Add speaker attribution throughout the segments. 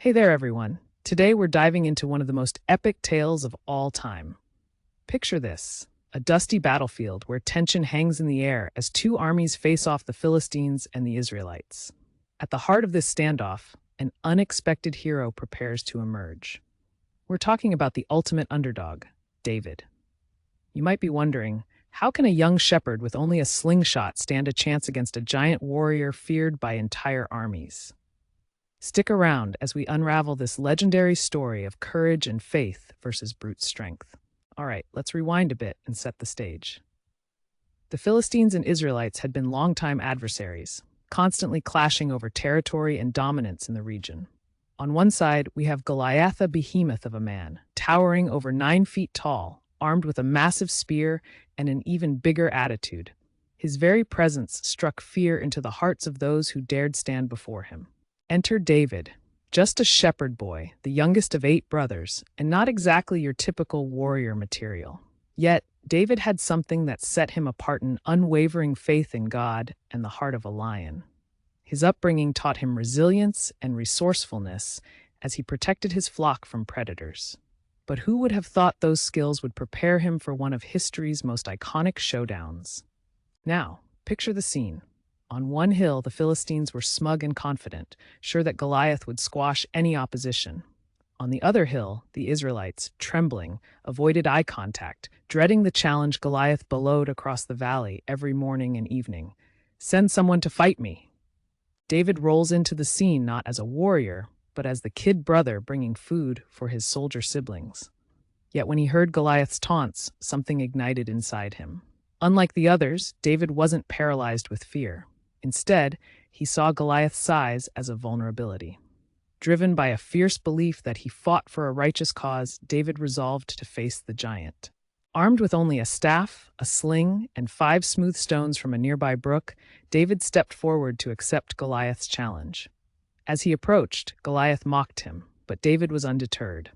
Speaker 1: Hey there, everyone. Today we're diving into one of the most epic tales of all time. Picture this, a dusty battlefield where tension hangs in the air as two armies face off, the Philistines and the Israelites. At the heart of this standoff, an unexpected hero prepares to emerge. We're talking about the ultimate underdog, David. You might be wondering, how can a young shepherd with only a slingshot stand a chance against a giant warrior feared by entire armies? Stick around as we unravel this legendary story of courage and faith versus brute strength. All right, let's rewind a bit and set the stage. The Philistines and Israelites had been longtime adversaries, constantly clashing over territory and dominance in the region. On one side, we have Goliath, a behemoth of a man, towering over 9 feet tall, armed with a massive spear and an even bigger attitude. His very presence struck fear into the hearts of those who dared stand before him. Enter David, just a shepherd boy, the youngest of 8 brothers, and not exactly your typical warrior material. Yet, David had something that set him apart: an unwavering faith in God and the heart of a lion. His upbringing taught him resilience and resourcefulness as he protected his flock from predators. But who would have thought those skills would prepare him for one of history's most iconic showdowns? Now, picture the scene. On one hill, the Philistines were smug and confident, sure that Goliath would squash any opposition. On the other hill, the Israelites, trembling, avoided eye contact, dreading the challenge Goliath bellowed across the valley every morning and evening. "Send someone to fight me." David rolls into the scene not as a warrior, but as the kid brother bringing food for his soldier siblings. Yet when he heard Goliath's taunts, something ignited inside him. Unlike the others, David wasn't paralyzed with fear. Instead, he saw Goliath's size as a vulnerability. Driven by a fierce belief that he fought for a righteous cause, David resolved to face the giant. Armed with only a staff, a sling, and 5 smooth stones from a nearby brook, David stepped forward to accept Goliath's challenge. As he approached, Goliath mocked him, but David was undeterred.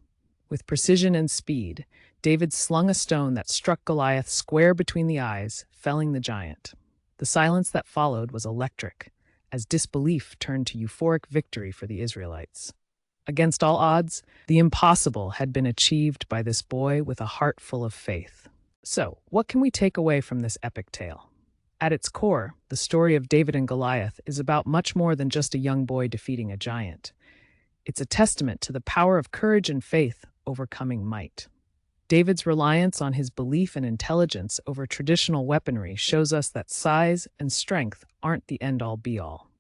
Speaker 1: With precision and speed, David slung a stone that struck Goliath square between the eyes, felling the giant. The silence that followed was electric, as disbelief turned to euphoric victory for the Israelites. Against all odds, the impossible had been achieved by this boy with a heart full of faith. So, what can we take away from this epic tale? At its core, the story of David and Goliath is about much more than just a young boy defeating a giant. It's a testament to the power of courage and faith overcoming might. David's reliance on his belief and intelligence over traditional weaponry shows us that size and strength aren't the end-all be-all.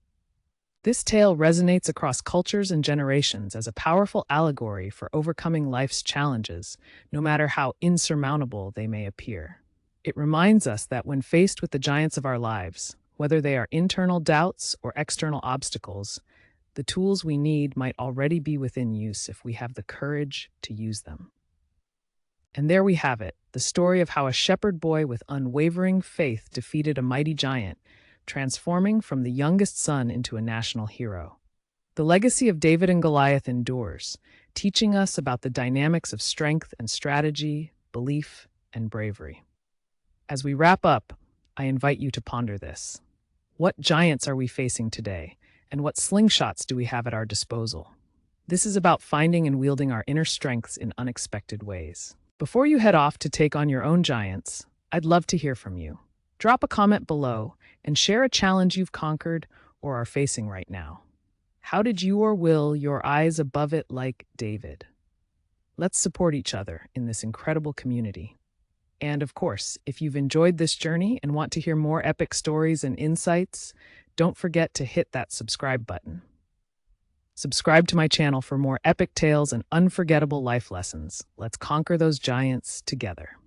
Speaker 1: This tale resonates across cultures and generations as a powerful allegory for overcoming life's challenges, no matter how insurmountable they may appear. It reminds us that when faced with the giants of our lives, whether they are internal doubts or external obstacles, the tools we need might already be within use if we have the courage to use them. And there we have it, the story of how a shepherd boy with unwavering faith defeated a mighty giant, transforming from the youngest son into a national hero. The legacy of David and Goliath endures, teaching us about the dynamics of strength and strategy, belief and bravery. As we wrap up, I invite you to ponder this. What giants are we facing today, and what slingshots do we have at our disposal? This is about finding and wielding our inner strengths in unexpected ways. Before you head off to take on your own giants, I'd love to hear from you. Drop a comment below and share a challenge you've conquered or are facing right now. How did you or will your eyes above it like David? Let's support each other in this incredible community. And of course, if you've enjoyed this journey and want to hear more epic stories and insights, don't forget to hit that subscribe button. Subscribe to my channel for more epic tales and unforgettable life lessons. Let's conquer those giants together.